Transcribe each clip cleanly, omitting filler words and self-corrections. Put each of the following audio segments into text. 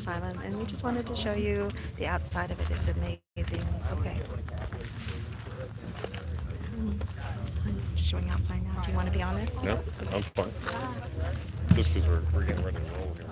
Asylum, and we just wanted to show you the outside of it. It's amazing. Okay. I'm just showing outside now. Do you want to be on it? No, I'm fine. Just because we're getting ready to roll here.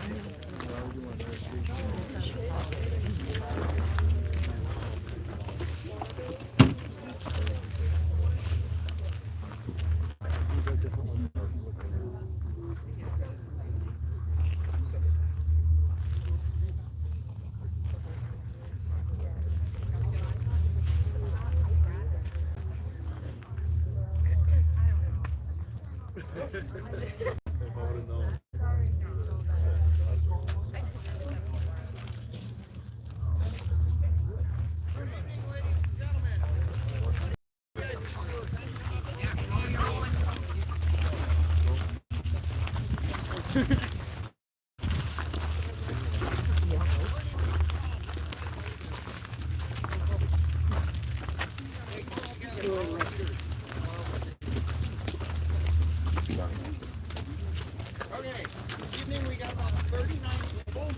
Okay, this evening we got about 39 people.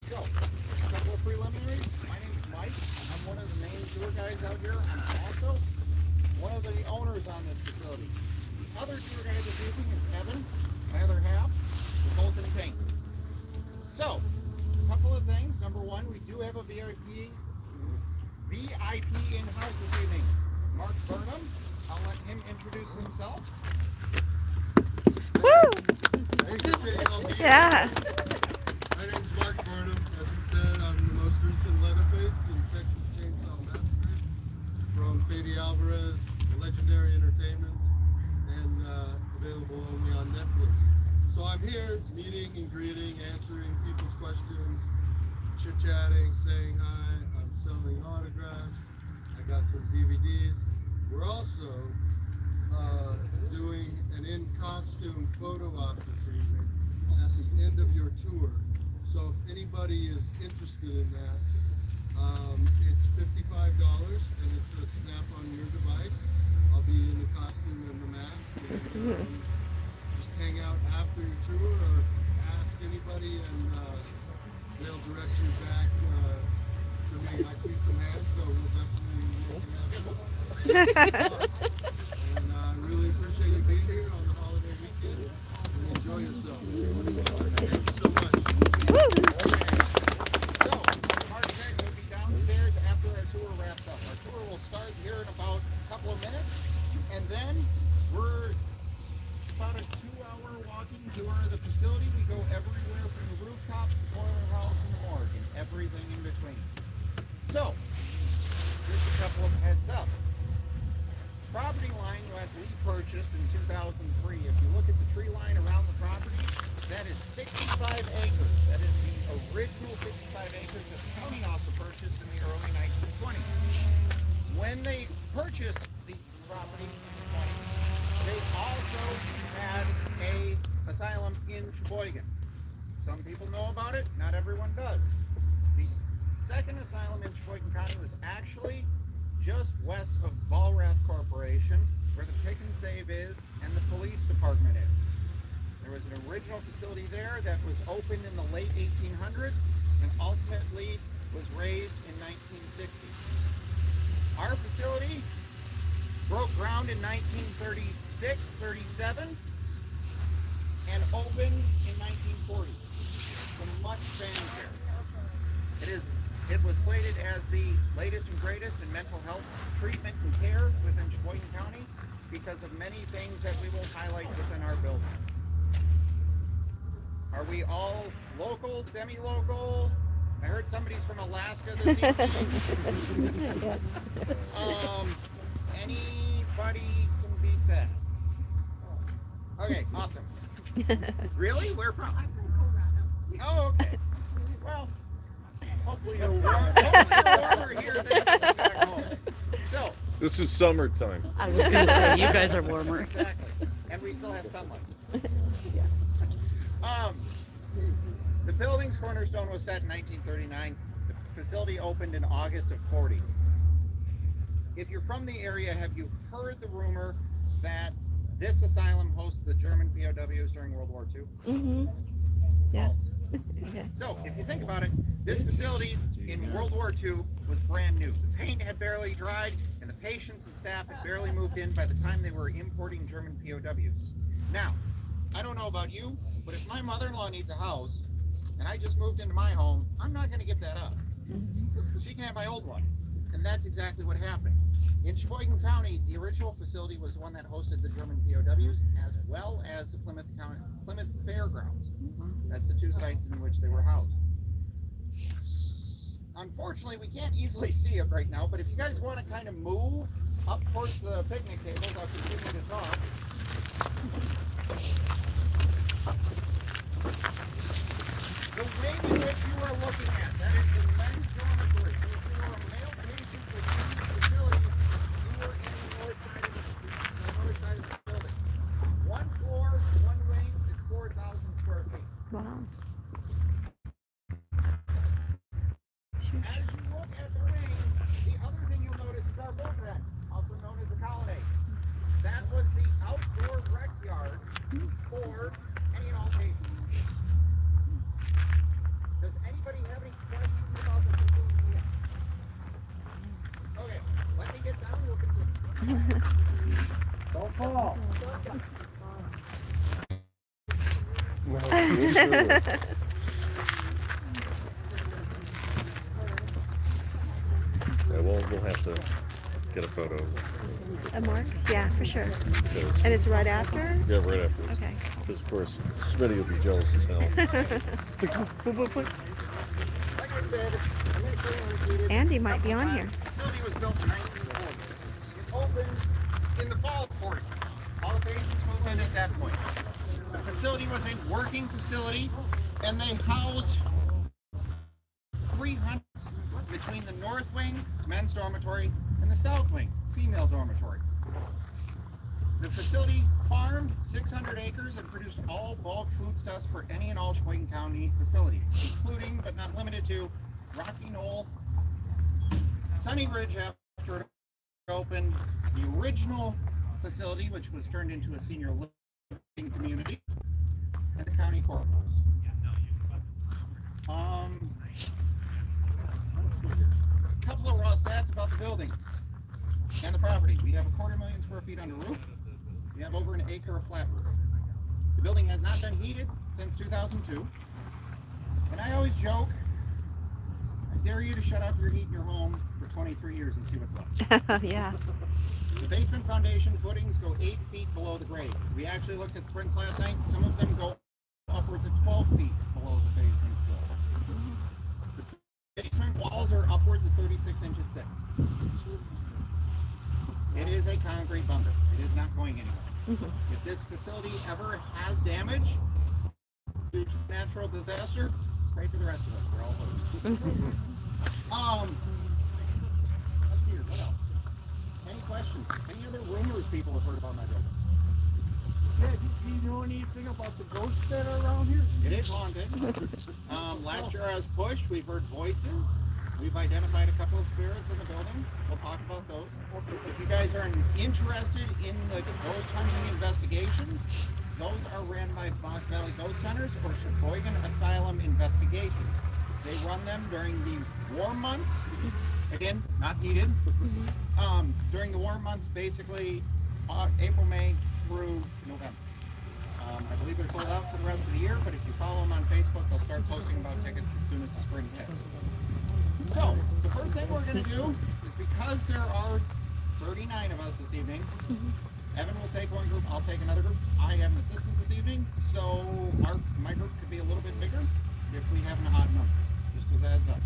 So, a couple of preliminaries. My name is Mike. I'm one of the main tour guides out here. I'm also one of the owners on this facility. The other tour guide this evening is Evan, my other half. We're both in paint. So, a couple of things. Number one, we do have a VIP in-house this evening. Mark Burnham. I'll let him introduce himself. Woo! Yeah. Yeah. My name's Mark Burnham. As he said, I'm the most recent Leatherface in Texas Chainsaw Massacre from Fede Alvarez, Legendary Entertainment, and available only on Netflix. So I'm here meeting and greeting, answering people's questions, chit-chatting, saying hi. I'm selling autographs. I got some DVDs. We're also doing an in-costume photo op this evening at the end of your tour. So if anybody is interested in that, it's $55 and it's a snap on your device. I'll be in the costume and the mask. And, just hang out after your tour or ask anybody and they'll direct you back to me. I see some hands, so we'll definitely make it happen. And I really appreciate you being here on the holiday weekend and enjoy yourself. Thank you so much. So, Mark said we'll be downstairs after our tour wraps up. Our tour will start here in about a couple of minutes, and then we're about a 2-hour walking tour of the facility. We go everywhere from the rooftop to the boiler house and the morgue and everything in between. So, just a couple of heads up. Property line that we purchased in 2003, if you look at the tree line around the property, that is 65 acres. That is the original 65 acres that the county also purchased in the early 1920s. When they purchased the property in the 20s, they also had a asylum in Sheboygan. Some people know about it, not everyone does. The second asylum in Sheboygan County was actually just west of Valrath Corporation, where the Pick and Save is and the police department is. There was an original facility there that was opened in the late 1800s and ultimately was raised in 1960. Our facility broke ground in 1936-37 and opened in 1940. So much fanfare. It was slated as the latest and greatest in mental health treatment and care within Sheboygan County because of many things that we will highlight within our building. Are we all local, semi-local? I heard somebody's from Alaska this evening. Yes. Anybody can beat that. Okay, awesome. Really? Where from? I'm from Colorado. Oh, okay. Well, hopefully you're warmer here than back home. So, This is summertime. I was going to say, you guys are warmer. exactly. And we still have sunlight. The building's cornerstone was set in 1939. The facility opened in August of 40. If you're from the area, have you heard the rumor that this asylum hosts the German POWs during World War II? Mm-hmm. Yeah. False. Yeah. So, if you think about it, This facility in World War II was brand new. The paint had barely dried, and the patients and staff had barely moved in by the time they were importing German POWs. Now, I don't know about you, but if my mother-in-law needs a house, and I just moved into my home, I'm not going to get that up. She can have my old one. And that's exactly what happened. In Sheboygan County, the original facility was the one that hosted the German POWs, as well as the Plymouth Fairgrounds. That's the two sites in which they were housed. Unfortunately, we can't easily see it right now, but if you guys want to kind of move up towards the picnic tables, I'll continue to talk. The wing in which you are looking at, that is the men's dormitory. So if you were a male patient within the facility, you were in the north side of the building. One floor, one wing is 4,000 square feet. Wow. As you look at the wing, the other thing you'll notice is our boat ramp, also known as the colonnade. That was the outdoor rec yard for any and all patients. Does anybody have any questions about the facility yet? Okay, let me get down, we'll continue. Don't fall. Yeah, we'll have to get a photo. A mark? Yeah, for sure. Because, And it's right after? yeah, right afterwards. Okay. Because of course, Smitty will be jealous as hell. Like I said, I'm going to clean and repeat it. Andy might be on here. The facility was built in 1940. It opened in the fall of 40. All the patients moved in at that point. The facility was a working facility, and they housed 300 between the north wing, men's dormitory, and the south wing, female dormitory. The facility farmed 600 acres and produced all bulk foodstuffs for any and all Sheboygan County facilities, including but not limited to Rocky Knoll, Sunny Ridge after it opened, the original facility, which was turned into a senior living community, and the county courthouse. A couple of raw stats about the building and the property. We have 250,000 square feet under roof. We have over an acre of flat roof. The building has not been heated since 2002. And I always joke, I dare you to shut off your heat in your home for 23 years and see what's left. Yeah. The basement foundation footings go 8 feet below the grade. We actually looked at the prints last night. Some of them go upwards of 12 feet below the basement floor. The basement walls are upwards of 36 inches thick. It is a concrete bunker. It is not going anywhere. If this facility ever has damage due to natural disaster, pray for the rest of us. We're all hoping. Let's see here. What else? Any questions? Any other rumors people have heard about my building? Yeah, do you know anything about the ghosts that are around here? It is haunted. Last year I was pushed. We've heard voices. We've identified a couple of spirits in the building. We'll talk about those. If you guys are interested in the ghost hunting investigations, those are ran by Fox Valley Ghost Hunters or Sheboygan Asylum Investigations. They run them during the warm months. Again, not heated. During the warm months, basically April, May through November. I believe they're sold out for the rest of the year, but if you follow them on Facebook, they'll start posting about tickets as soon as the spring hits. So, the first thing we're going to do is, because there are 39 of us this evening, Evan will take one group, I'll take another group. I have an assistant this evening, so my group could be a little bit bigger if we have an odd number, just as a heads up.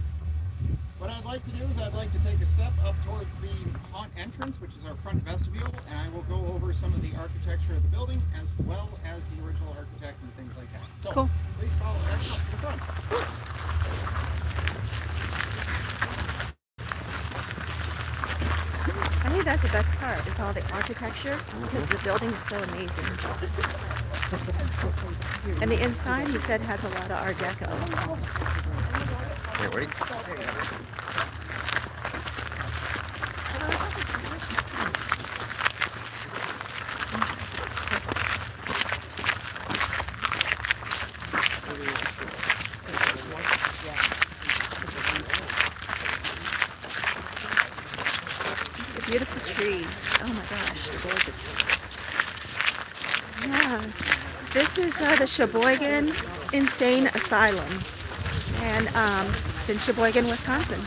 What I'd like to do is I'd like to take a step up towards the haunt entrance, which is our front vestibule, and I will go over some of the architecture of the building, as well as the original architect and things like that. So, Cool. Please follow Evan up to the front. I think that's the best part, is all the architecture, because the building is so amazing. And the inside, he said, has a lot of Art Deco. Can't wait. beautiful trees. Oh my gosh, they're gorgeous. Yeah, this is the Sheboygan Insane Asylum, and it's in Sheboygan, Wisconsin.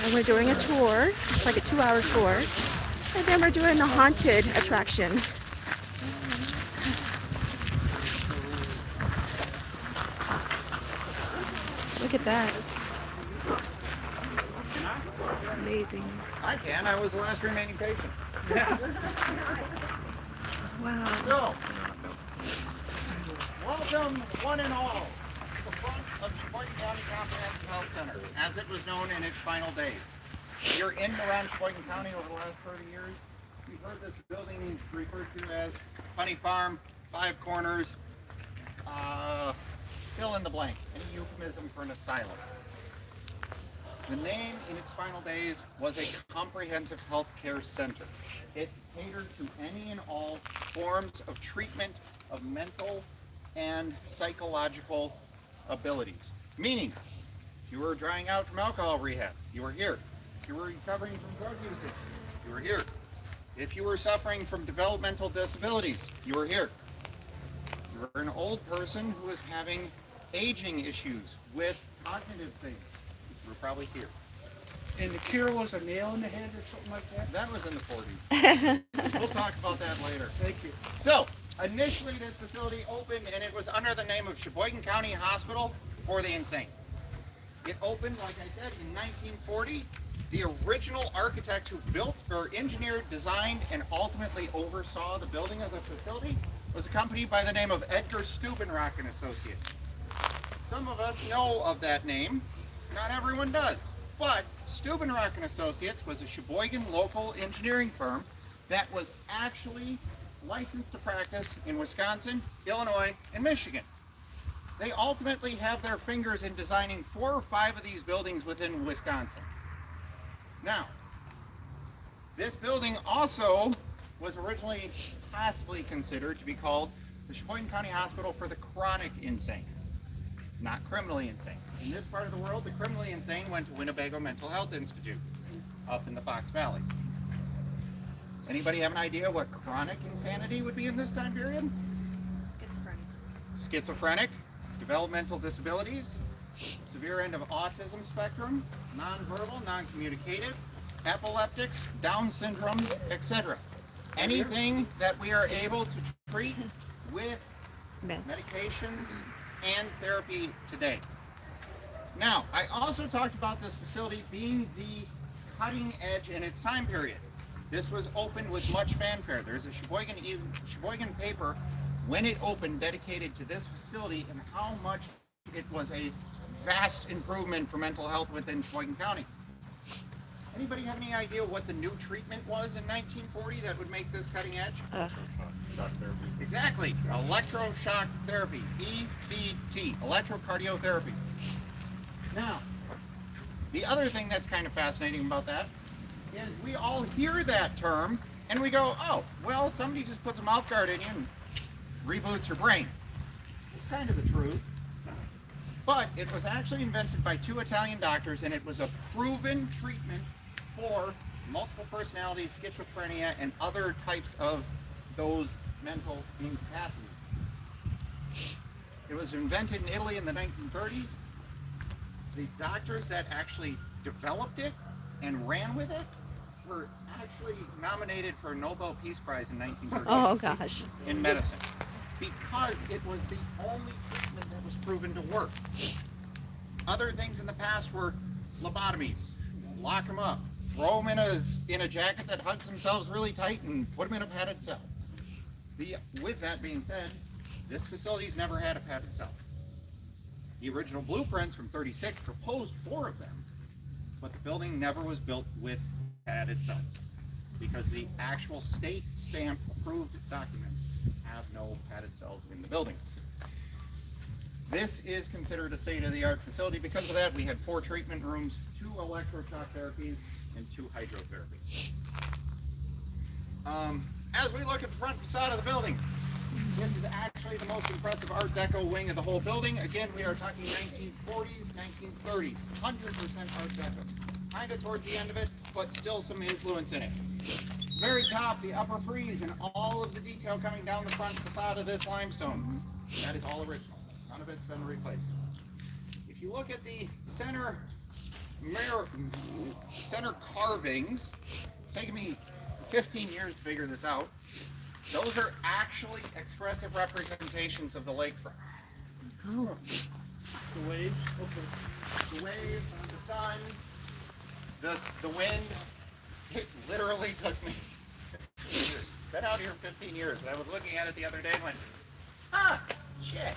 And we're doing a tour. It's like a 2-hour tour, and then we're doing a haunted attraction. Look at that. It's amazing. I can. I was the last remaining patient. Wow. So, welcome one and all to the front of Sheboygan County Comprehensive Health Center, as it was known in its final days. You're in and around Sheboygan County over the last 30 years. We've heard this building referred to as Funny Farm, Five Corners, fill in the blank, any euphemism for an asylum. The name in its final days was a comprehensive health care center. It catered to any and all forms of treatment of mental and psychological abilities. Meaning, if you were drying out from alcohol rehab, you were here. If you were recovering from drug usage, you were here. If you were suffering from developmental disabilities, you were here. If you were an old person who was having aging issues with cognitive things, you were probably here. And the cure was a nail in the head or something like that? That was in the 40s. We'll talk about that later. Thank you. So, initially this facility opened and it was under the name of Sheboygan County Hospital for the Insane. It opened, like I said, in 1940. The original architect who built or engineered, designed, and ultimately oversaw the building of the facility was a company by the name of Edgar Stubenrock and Associates. Some of us know of that name. Not everyone does. But Stubenrock and Associates was a Sheboygan local engineering firm that was actually licensed to practice in Wisconsin, Illinois, and Michigan. They ultimately have their fingers in designing 4 or 5 of these buildings within Wisconsin. Now, this building also was originally possibly considered to be called the Sheboygan County Hospital for the Chronic Insane, not criminally insane. In this part of the world, the criminally insane went to Winnebago Mental Health Institute up in the Fox Valley. Anybody have an idea what chronic insanity would be in this time period? Schizophrenic, developmental disabilities, severe end of autism spectrum, nonverbal, non-communicative, epileptics, Down syndromes, etc. Anything that we are able to treat with medications and therapy today. Now, I also talked about this facility being the cutting edge in its time period. This was opened with much fanfare. There's a Sheboygan paper when it opened dedicated to this facility and how much it was a vast improvement for mental health within Sheboygan County. Anybody have any idea what the new treatment was in 1940 that would make this cutting edge? Shock therapy. Exactly, electroshock therapy, ECT, electrocardiotherapy. Now, the other thing that's kind of fascinating about that is we all hear that term and we go, oh, well, somebody just puts a mouth guard in you and reboots your brain. It's kind of the truth. But it was actually invented by 2 Italian doctors, and it was a proven treatment for multiple personality, schizophrenia, and other types of those mental incapacities. It was invented in Italy in the 1930s. The doctors that actually developed it and ran with it were actually nominated for a Nobel Peace Prize in 1930 Oh gosh. in medicine, because it was the only treatment that was proven to work. Other things in the past were lobotomies. Lock them up, throw them in a jacket that hugs themselves really tight and put them in a padded cell. With that being said, this facility's never had a padded cell. The original blueprints from 36 proposed 4 of them, but the building never was built with padded cells because the actual state stamp approved documents have no padded cells in the building. This is considered a state-of-the-art facility. Because of that, we had 4 treatment rooms, 2 electroshock therapies, and 2 hydrotherapies. As we look at the front facade of the building, this is actually the most impressive Art Deco wing of the whole building. Again, we are talking 1940s, 1930s, 100% Art Deco. kind of towards the end of it, but still some influence in it. Very top, the upper frieze and all of the detail coming down the front facade of this limestone. That is all original. None of it's been replaced. If you look at the center carvings, it's taken me 15 years to figure this out. Those are actually expressive representations of the lakefront. Oh. The waves, okay. The waves, the sun, the wind. It literally took me 15 years. Been out here 15 years, and I was looking at it the other day and went, shit.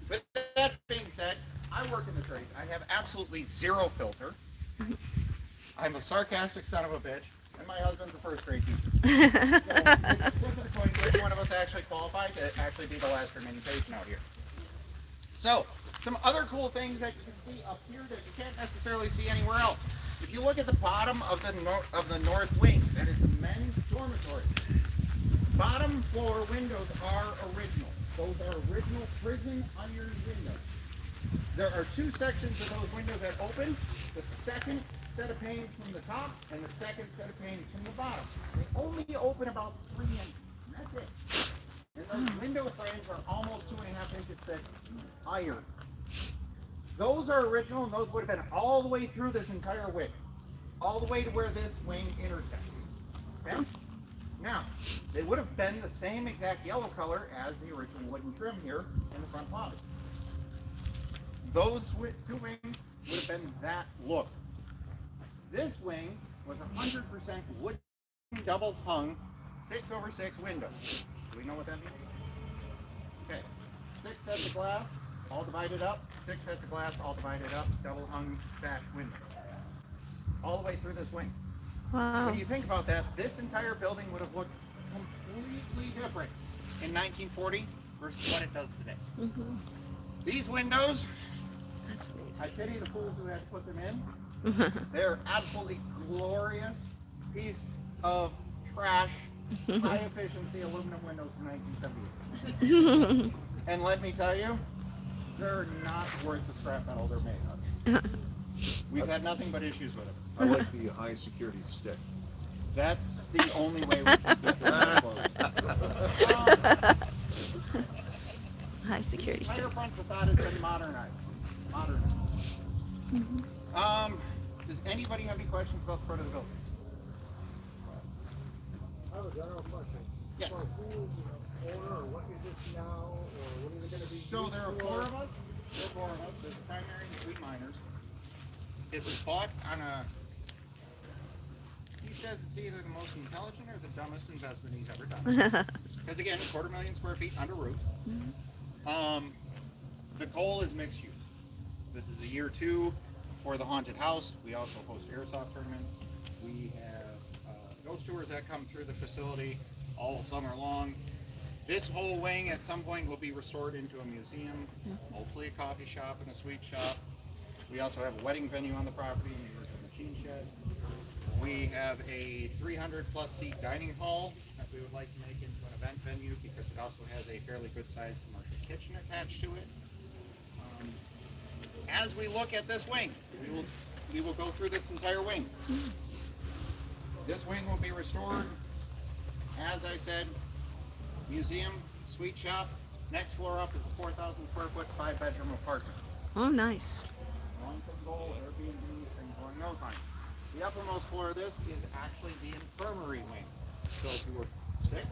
With that being said, I work in the trades. I have absolutely zero filter. I'm a sarcastic son of a bitch, and my husband's a first grade teacher. So, flip of the coin, which one of us actually qualified to actually be the last remaining patient out here? So, some other cool things that you can see up here that you can't necessarily see anywhere else. If you look at the bottom of the north wing, that is the men's dormitory. Bottom floor windows are original. Those are original prison iron windows. There are two sections of those windows that open. The second set of panes from the top and the second set of panes from the bottom. They only open about 3 inches. And that's it. And those window frames are almost 2.5 inches thick iron. Those are original, and those would have been all the way through this entire wing. All the way to where this wing intersects. Okay? Now, they would have been the same exact yellow color as the original wooden trim here in the front lobby. Those two wings would have been that look. This wing was 100% wooden, double hung, 6/6 windows. Do we know what that means? Okay, 6 sets of glass, all divided up, 6 sets of glass, all divided up, double hung sash windows. All the way through this wing. Wow. When you think about that, this entire building would have looked completely different in 1940 versus what it does today. Mm-hmm. These windows, That's amazing. I pity the fools who had to put them in. They're absolutely glorious piece of trash, high efficiency aluminum windows from 1978. And let me tell you, they're not worth the scrap metal they're made of. We've had nothing but issues with them. I like the high security stick. That's the only way we can keep them closed. High security Entire stick. front facade has been modernized. Does anybody have any questions about the front of the building? I have a general question. Yes. So who is the owner, or what is this now, or what is it going to be So used there are for? 4 of us. There are 4 of us. There's primary and 3 minors. It was bought on a. He says it's either the most intelligent or the dumbest investment he's ever done. Because again, 250,000 square feet under roof. The goal is mixed use. This is a year 2 for the haunted house. We also host airsoft tournaments. We have ghost tours that come through the facility all summer long. This whole wing at some point will be restored into a museum, hopefully a coffee shop and a sweet shop. We also have a wedding venue on the property, there's a machine shed. We have a 300+ seat dining hall that we would like to make into an event venue because it also has a fairly good sized commercial kitchen attached to it. As we look at this wing, we will go through this entire wing. This wing will be restored, as I said, museum, sweet shop. Next floor up is a 4,000 square foot, 5-bedroom apartment. Oh, nice. Long-term goal, Airbnb, things along those lines. The uppermost floor of this is actually the infirmary wing. So if you were sick,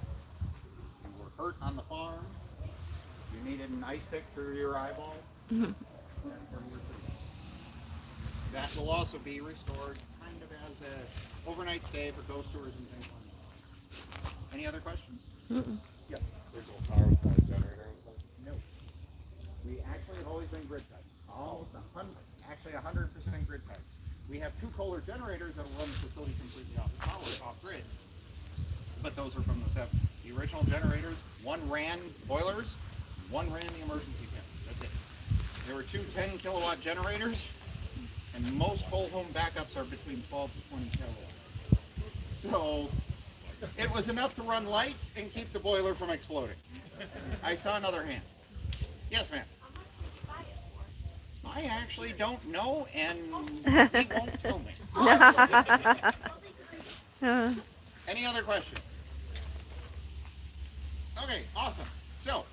you were hurt on the farm, you needed an ice pick for your eyeball, that will also be restored kind of as an overnight stay for ghost tours and things like that. Any other questions? Yes. There's no power generator and stuff. No. We actually have always been grid tied. Almost 100% grid tied. We have 2 Kohler generators that will run the facility completely off grid. But those are from the 70s. The original generators, one ran boilers, one ran the emergency pin. That's it. There were 2 10-kilowatt generators, and most whole home backups are between 12 to 20 kilowatts. So it was enough to run lights and keep the boiler from exploding. I saw another hand. Yes, ma'am. I actually don't know, and he won't tell me. Any other questions? Okay, awesome. So,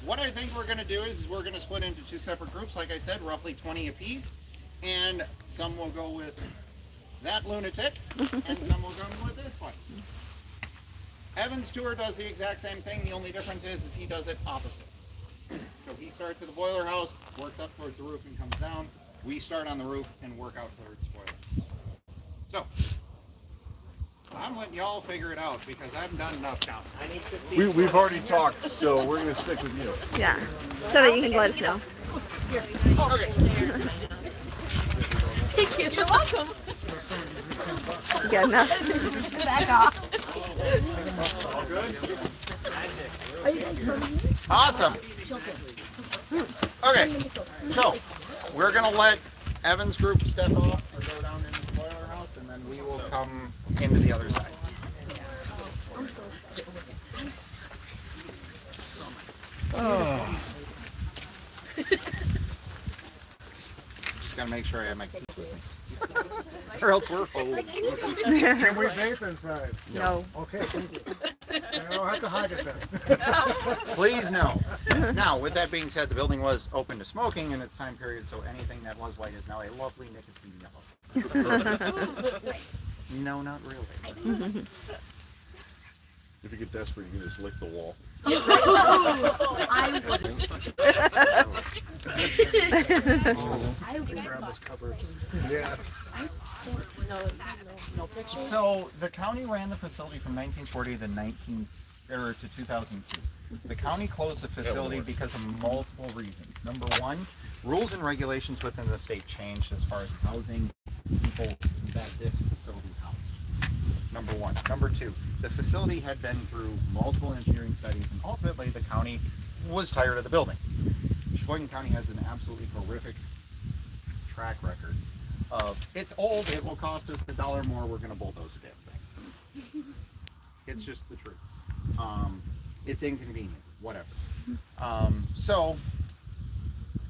what I think we're going to do is we're going to split into two separate groups, like I said, roughly 20 apiece, and some will go with that lunatic, and some will go with this one. Evan's tour does the exact same thing. The only difference is he does it opposite. So he starts at the boiler house, works up towards the roof, and comes down. We start on the roof and work out towards the boiler. So, I'm letting y'all figure it out because I haven't done enough counting. We've already talked, so we're gonna stick with you. Yeah, so that you can let us know. Okay. Thank you. You're welcome. You got enough? Back off. Awesome. Okay, so we're gonna let Evan's group step off or go down into the boiler house, and then we will come into the other side. I'm so excited. I'm so excited. Oh. Just gotta make sure I have my keys with me. Or else we're full. Can we vape inside? No. Okay, thank you. I don't have to hide it then. Please no. Now, with that being said, the building was open to smoking in its time period, so anything that was white is now a lovely nicotine yellow. No, not really. If you get desperate, you can just lick the wall. I wasn't. Yeah. No pictures. So the county ran the facility from 1940 to 2002. The county closed the facility because of multiple reasons. Number one, rules and regulations within the state changed as far as housing people that this facility housed. Number one. Number two, the facility had been through multiple engineering studies, and ultimately the county was tired of the building. Sheboygan County has an absolutely horrific track record of, it's old, it will cost us $1 more, we're going to bulldoze the damn thing. It's just the truth. It's inconvenient, whatever. So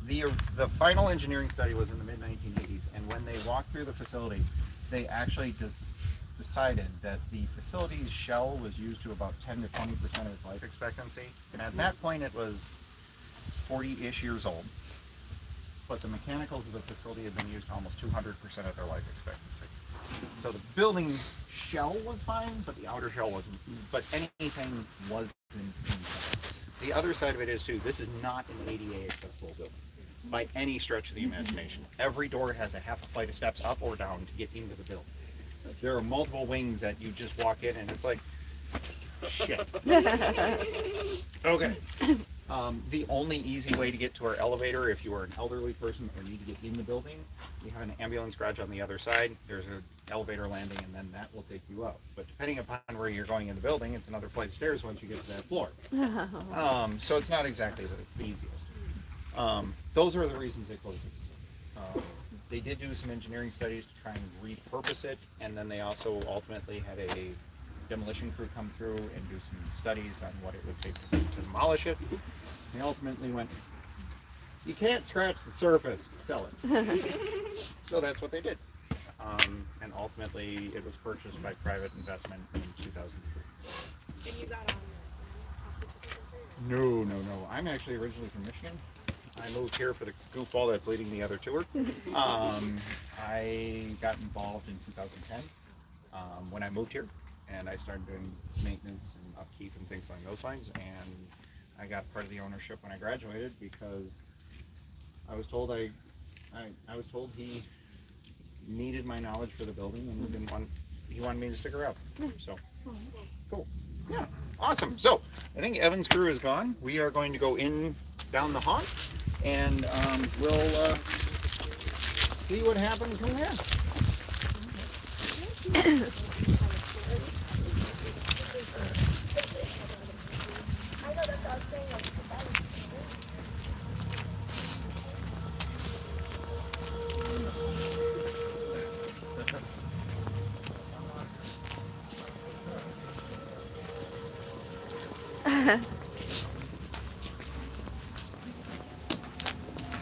the final engineering study was in the mid-1980s, and when they walked through the facility, they actually just decided that the facility's shell was used to about 10 to 20% of its life expectancy, and at that point it was 40-ish years old. But the mechanicals of the facility had been used to almost 200% of their life expectancy. So the building shell was fine, but the outer shell wasn't. But anything wasn't inside. The other side of it is too, this is not an ADA accessible building by any stretch of the imagination. Every door has a half a flight of steps up or down to get into the building. There are multiple wings that you just walk in and it's like, shit. Okay. The only easy way to get to our elevator, if you are an elderly person or need to get in the building, we have an ambulance garage on the other side. There's an elevator landing, and then that will take you up. But depending upon where you're going in the building, it's another flight of stairs once you get to that floor. So it's not exactly the easiest. Those are the reasons they closed it. They did do some engineering studies to try and repurpose it, and then they also ultimately had a demolition crew come through and do some studies on what it would take to demolish it. They ultimately went, you can't scratch the surface, sell it. So that's what they did. And ultimately it was purchased by private investment in 2003. And you got on No. I'm actually originally from Michigan. I moved here for the goofball that's leading the other tour. I got involved in 2010 when I moved here. And I started doing maintenance and upkeep and things along those lines, and I got part of the ownership when I graduated because I was told I was told he needed my knowledge for the building, and he wanted me to stick around. So cool. Yeah, awesome. So I think Evan's crew is gone. We are going to go down the haunt, and we'll see what happens from there.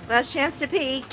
Last chance to pee.